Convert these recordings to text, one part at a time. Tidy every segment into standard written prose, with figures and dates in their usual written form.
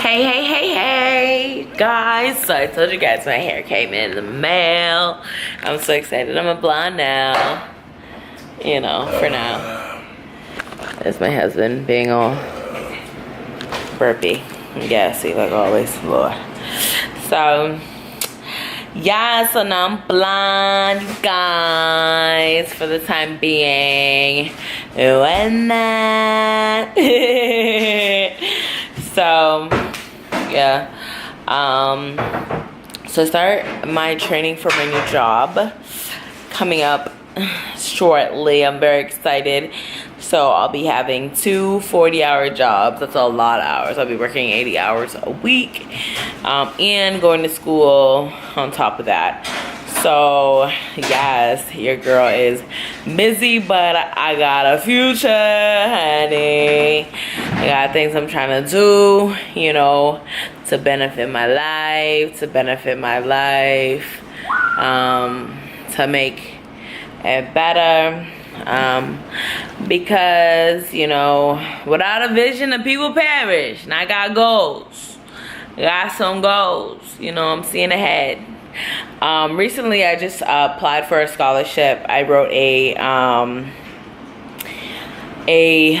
Hey, guys. So I told you guys my hair came in the mail. I'm so excited. I'm a blonde now. You know, for now. There's my husband being all burpy. Gassy, like always, Lord. So, yeah, so now I'm blonde, you guys, for the time being. And that. So, yeah. So I start my training for my new job coming up shortly. I'm very excited. So I'll be having two 40-hour jobs. That's a lot of hours. I'll be working 80 hours a week and going to school on top of that. So yes, your girl is busy, but I got a future, honey. I got things I'm trying to do, you know, to benefit my life, to make it better. Because, you know, without a vision, the people perish. And I got goals. I got some goals. You know, I'm seeing ahead. Recently, I just applied for a scholarship. I wrote a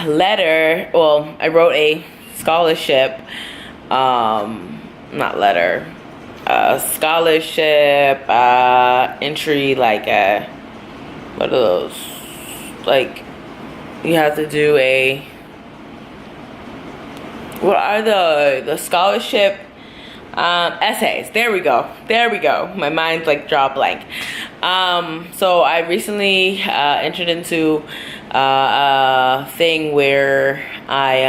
letter. Well, I wrote a scholarship. Not letter. Scholarship entry. Like what are those? Like, you have to do a. What are the scholarship? Essays. There we go. My mind's like draw blank. So I recently entered into a thing where I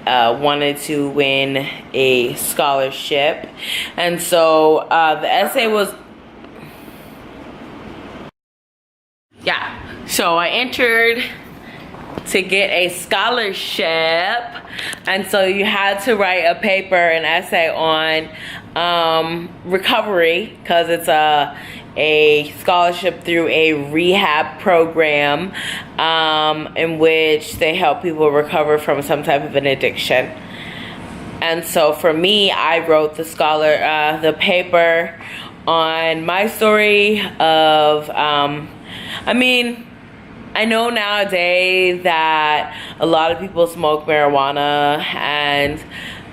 wanted to win a scholarship, and so the essay was. Yeah. So I entered to get a scholarship, and so you had to write a paper, an essay on recovery, because it's a scholarship through a rehab program in which they help people recover from some type of an addiction. And so for me, I wrote the paper on my story of I mean, I know nowadays that a lot of people smoke marijuana, and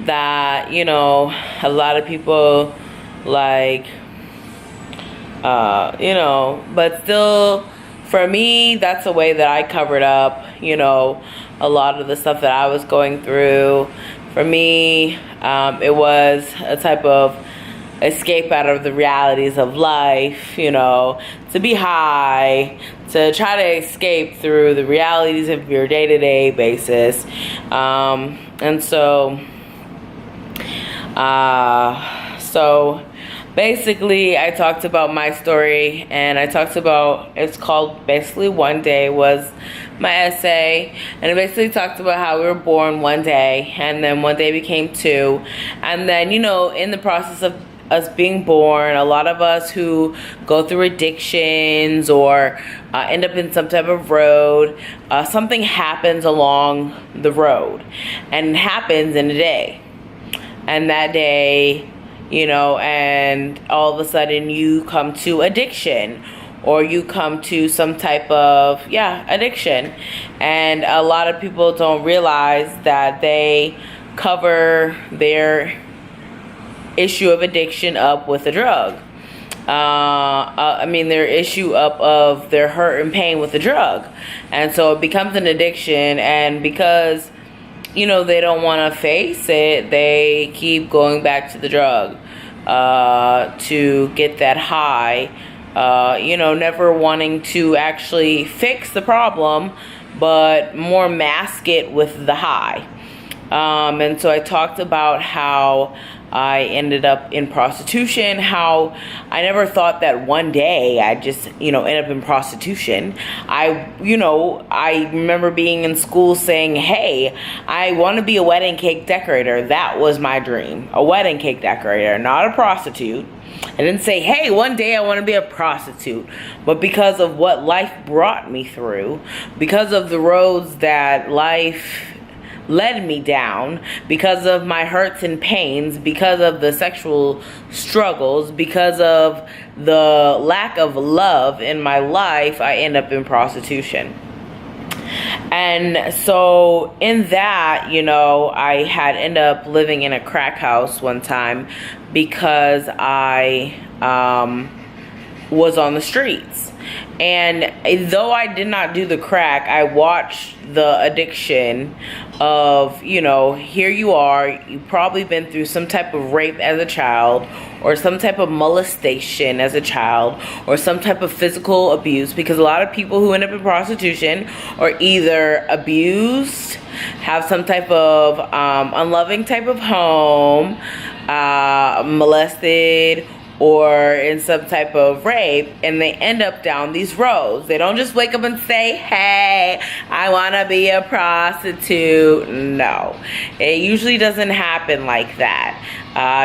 that, you know, a lot of people like, you know, but still, for me, that's a way that I covered up, you know, a lot of the stuff that I was going through. For me, it was a type of escape out of the realities of life, you know, to be high, to try to escape through the realities of your day-to-day basis. And so basically I talked about my story, and I talked about, it's called basically One Day was my essay, and it basically talked about how we were born one day, and then one day became two, and then, you know, in the process of us being born, a lot of us who go through addictions or end up in some type of road, something happens along the road, and it happens in a day, and that day, you know, and all of a sudden you come to addiction, or you come to some type of addiction, and a lot of people don't realize that they cover their issue of addiction up with a drug. I mean, their issue up of their hurt and pain with the drug, and so it becomes an addiction. And because, you know, they don't want to face it, they keep going back to the drug to get that high. You know, never wanting to actually fix the problem, but more mask it with the high. And so I talked about how I ended up in prostitution, how I never thought that one day I'd just, you know, end up in prostitution. I remember being in school saying, hey, I want to be a wedding cake decorator. That was my dream, a wedding cake decorator, not a prostitute. I didn't say, hey, one day I want to be a prostitute. But because of what life brought me through, because of the roads that life led me down, because of my hurts and pains, because of the sexual struggles, because of the lack of love in my life, I end up in prostitution. And so in that, you know, I had ended up living in a crack house one time because I was on the streets. And though I did not do the crack, I watched the addiction of, you know, here you are, you've probably been through some type of rape as a child, or some type of molestation as a child, or some type of physical abuse, because a lot of people who end up in prostitution are either abused, have some type of unloving type of home, molested, or in some type of rape, and they end up down these roads. They don't just wake up and say, hey, I want to be a prostitute. No, it usually doesn't happen like that.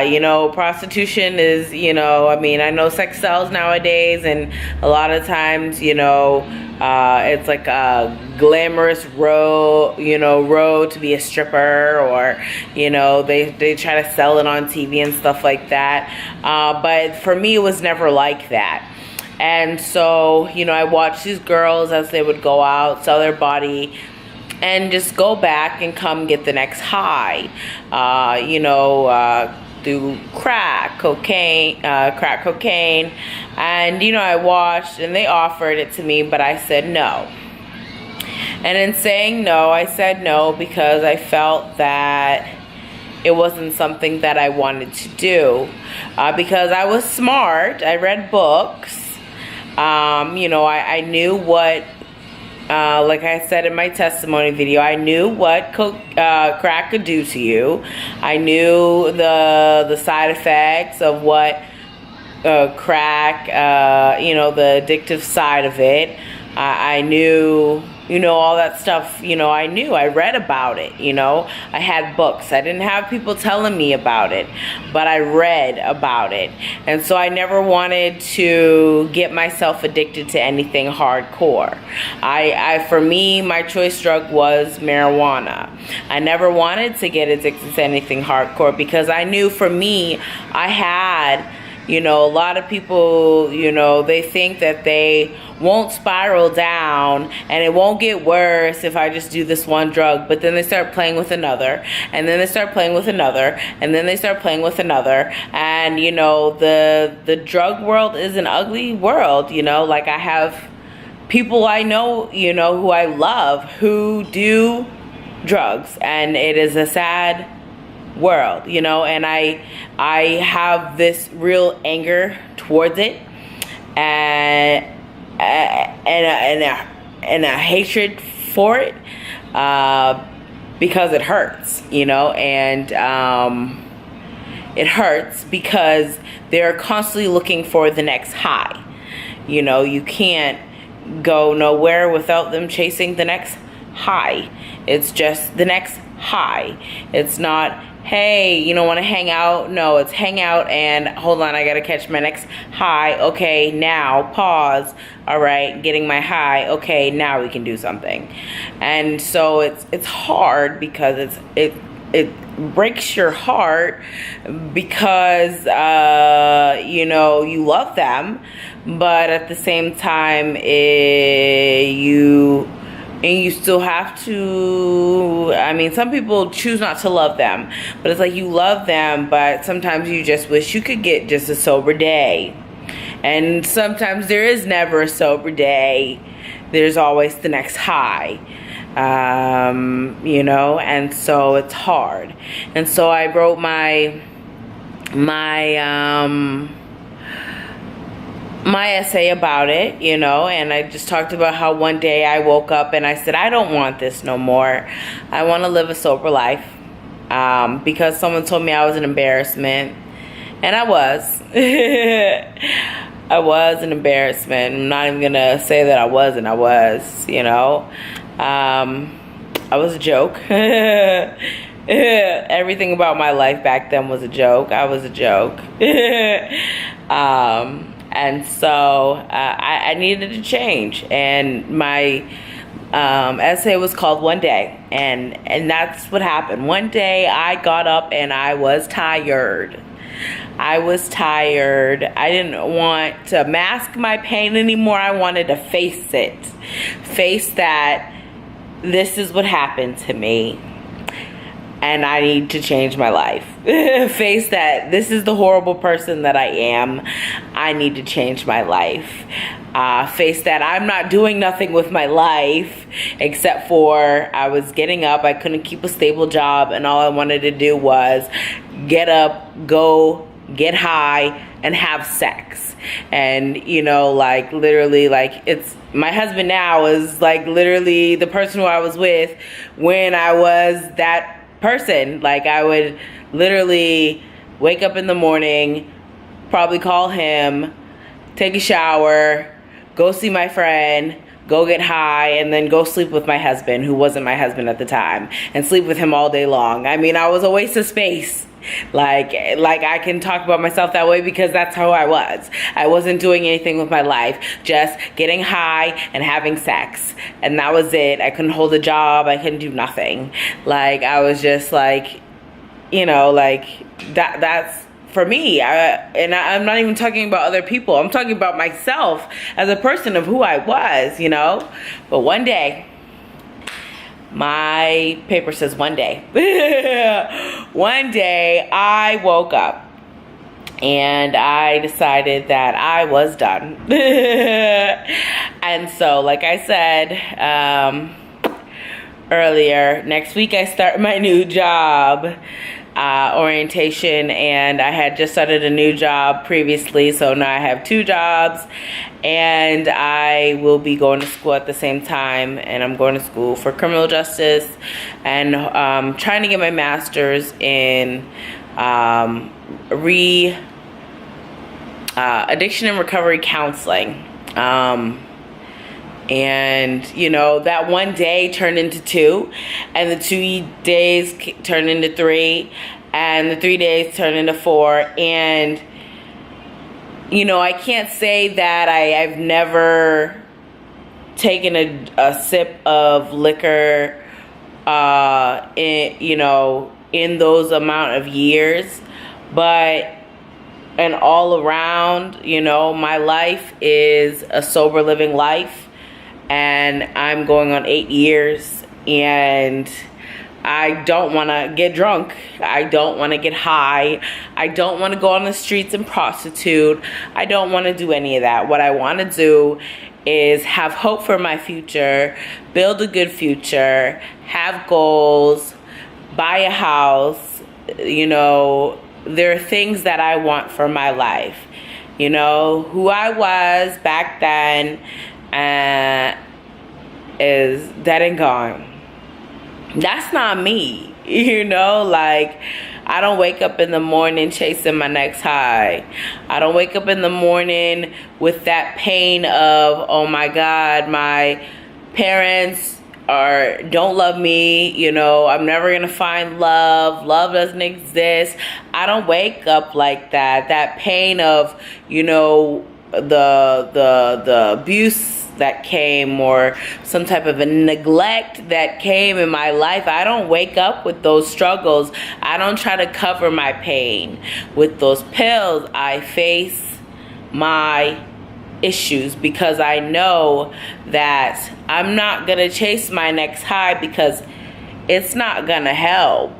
You know, prostitution is, you know, I mean, I know sex sells nowadays, and a lot of times, you know, it's like a glamorous road, you know, road to be a stripper, or, you know, they try to sell it on TV and stuff like that. But for me, it was never like that. And so, you know, I watched these girls as they would go out, sell their body, and just go back and come get the next high. You know, do crack cocaine, and, you know, I watched, and they offered it to me, but I said no. And in saying no, I said no because I felt that it wasn't something that I wanted to do, because I was smart. I read books. You know, I knew what, like I said in my testimony video, I knew what crack could do to you. I knew the side effects of what crack, you know, the addictive side of it. I knew, you know, all that stuff. You know, I knew. I read about it. You know, I had books. I didn't have people telling me about it, but I read about it. And so I never wanted to get myself addicted to anything hardcore. For me, my choice drug was marijuana. I never wanted to get addicted to anything hardcore because I knew for me, I had, you know, a lot of people, you know, they think that they won't spiral down and it won't get worse if I just do this one drug. But then they start playing with another, and then they start playing with another, and then they start playing with another. And, you know, the drug world is an ugly world. You know, like I have people I know, you know, who I love who do drugs, and it is a sad world, you know, and I have this real anger towards it, and a hatred for it, because it hurts, you know, and it hurts because they're constantly looking for the next high. You know, you can't go nowhere without them chasing the next high. It's just the next high. It's not, hey, you don't want to hang out? No, it's hang out and hold on, I gotta catch my next high. Okay, now pause. All right, getting my high. Okay, now we can do something. And so it's hard because it breaks your heart because you know, you love them, but at the same time you still have to, I mean, some people choose not to love them, but it's like you love them, but sometimes you just wish you could get just a sober day. And sometimes there is never a sober day. There's always the next high, you know, and so it's hard. And so I wrote my essay about it, you know, and I just talked about how one day I woke up and I said, I don't want this no more. I want to live a sober life, because someone told me I was an embarrassment, and I was. I was an embarrassment. I'm not even gonna say that I wasn't. I was, you know. I was a joke. Everything about my life back then was a joke. I was a joke. And so I needed to change, and essay was called One Day, and that's what happened. One day I got up and I was tired. I was tired. I didn't want to mask my pain anymore. I wanted to face it. Face that this is what happened to me and I need to change my life. Face that this is the horrible person that I am. I need to change my life. Face that I'm not doing nothing with my life except for I was getting up. I couldn't keep a stable job, and all I wanted to do was get up, go, get high, and have sex. And, you know, like, literally, like, it's my husband now is like literally the person who I was with when I was that person. Like, I would literally wake up in the morning, probably call him, take a shower, go see my friend, go get high, and then go sleep with my husband, who wasn't my husband at the time, and sleep with him all day long. I mean, I was a waste of space. Like I can talk about myself that way because that's how I was. I wasn't doing anything with my life, just getting high and having sex, and that was it. I couldn't hold a job. I couldn't do nothing. Like, I was just like, you know, like that's for me. I'm not even talking about other people. I'm talking about myself as a person of who I was, you know. But one day, my paper says one day. One day I woke up and I decided that I was done. And so, like I said earlier, next week I start my new job orientation, and I had just started a new job previously, so now I have 2 jobs, and I will be going to school at the same time. And I'm going to school for criminal justice and trying to get my master's in addiction and recovery counseling. And, you know, that one day turned into 2, and the 2 days turned into 3, and the 3 days turned into 4. And, you know, I can't say that I've never taken a sip of liquor, in those amount of years, but and all around, you know, my life is a sober living life. And I'm going on 8 years, and I don't want to get drunk. I don't want to get high. I don't want to go on the streets and prostitute. I don't want to do any of that. What I want to do is have hope for my future, build a good future, have goals, buy a house. You know, there are things that I want for my life. You know, who I was back then is dead and gone. That's not me. You know, like, I don't wake up in the morning chasing my next high. I don't wake up in the morning with that pain of, oh my God, my parents don't love me, you know, I'm never gonna find love. Love doesn't exist. I don't wake up like that. That pain of, you know, the abuse that came, or some type of a neglect that came in my life. I don't wake up with those struggles. I don't try to cover my pain with those pills. I face my issues because I know that I'm not gonna chase my next high, because it's not gonna help.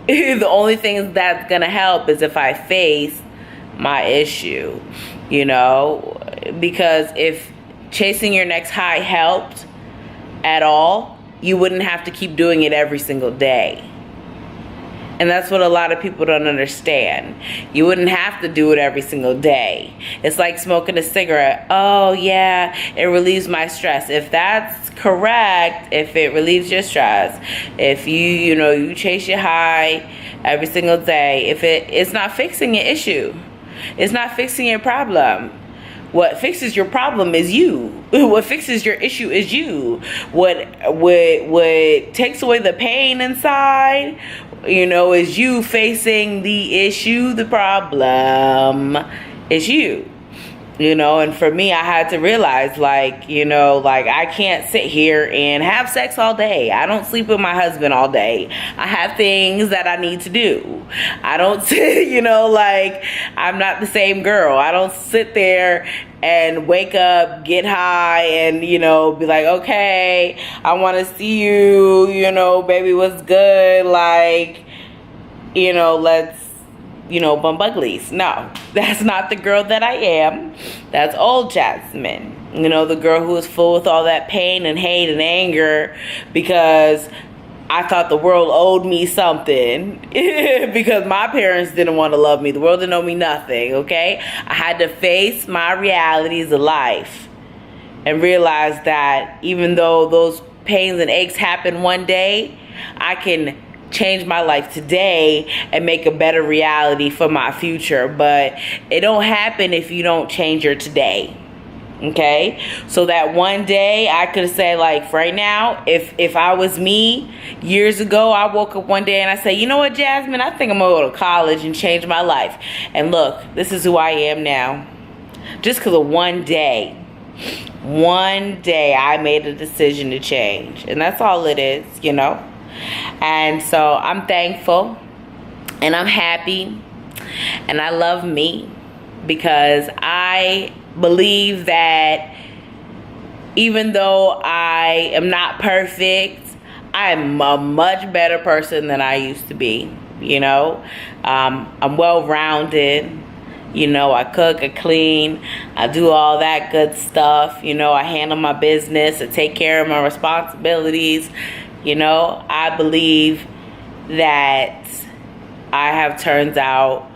The only thing that's gonna help is if I face my issue, you know, because if chasing your next high helped at all, you wouldn't have to keep doing it every single day. And that's what a lot of people don't understand. You wouldn't have to do it every single day. It's like smoking a cigarette. Oh yeah, it relieves my stress. If that's correct, if it relieves your stress, if you chase your high every single day, if it's not fixing your issue, it's not fixing your problem. What fixes your problem is you. What fixes your issue is you. What takes away the pain inside, is you facing the issue. The problem is you. You know, and for me, I had to realize, like, you know, like, I can't sit here and have sex all day. I don't sleep with my husband all day. I have things that I need to do. I don't sit, you know, like, I'm not the same girl. I don't sit there and wake up, get high, and, you know, be like, okay, I want to see you, you know, baby, what's good? Like, you know, let's, you know, bump uglies. No, that's not the girl that I am. That's old Jasmine. You know, the girl who is full with all that pain and hate and anger because I thought the world owed me something because my parents didn't want to love me. The world didn't owe me nothing, okay? I had to face my realities of life and realize that even though those pains and aches happen one day, I can change my life today and make a better reality for my future. But it don't happen if you don't change your today. Okay, so that one day I could say, like, right now, if I was me years ago, I woke up one day and I say, you know what, Jasmine, I think I'm gonna go to college and change my life. And look, this is who I am now. Just because of one day I made a decision to change, and that's all it is, you know. And so I'm thankful and I'm happy and I love me because I believe that even though I am not perfect, I am a much better person than I used to be. You know, I'm well-rounded. You know, I cook, I clean, I do all that good stuff. You know, I handle my business, I take care of my responsibilities. You know, I believe that I have turned out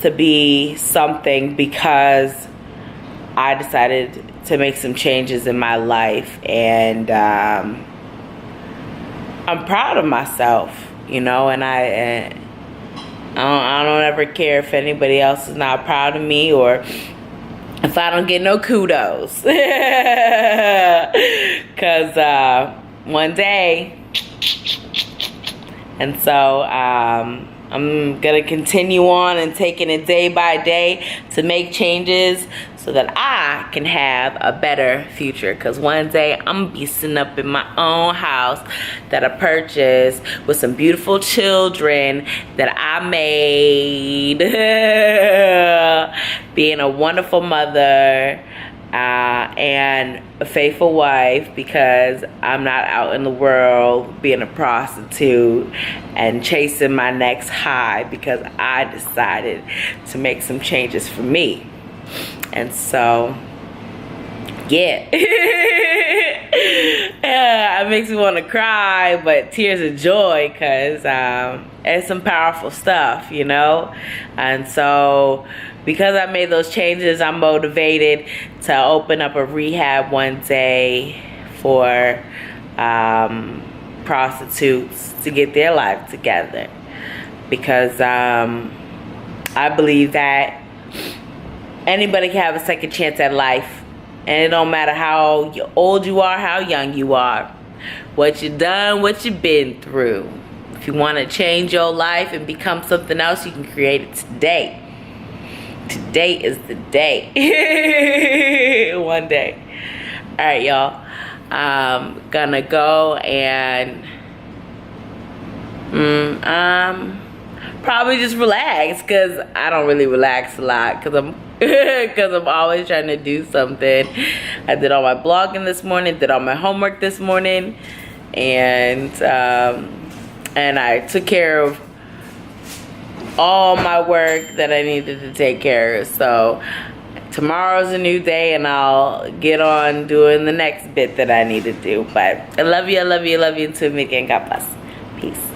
to be something because I decided to make some changes in my life, and I'm proud of myself, you know, and I don't ever care if anybody else is not proud of me or if I don't get no kudos. Because one day, and so I'm gonna continue on and taking it day by day to make changes so that I can have a better future. Because one day I'm gonna be sitting up in my own house that I purchased with some beautiful children that I made, being a wonderful mother and a faithful wife, because I'm not out in the world being a prostitute and chasing my next high, because I decided to make some changes for me. And so, yeah. It makes me want to cry, but tears of joy, because it's some powerful stuff, you know. And so because I made those changes, I'm motivated to open up a rehab one day for prostitutes to get their life together. Because I believe that anybody can have a second chance at life. And it don't matter how old you are, how young you are, what you done, what you've been through. If you want to change your life and become something else, you can create it today. Today is the day. One day. All right, y'all. I'm gonna go and probably just relax, because I don't really relax a lot, because I'm always trying to do something. I did all my blogging this morning, did all my homework this morning, and I took care of all my work that I needed to take care of. So tomorrow's a new day, and I'll get on doing the next bit that I need to do. But I love you, I love you, I love you. Until we meet again, God bless. Peace.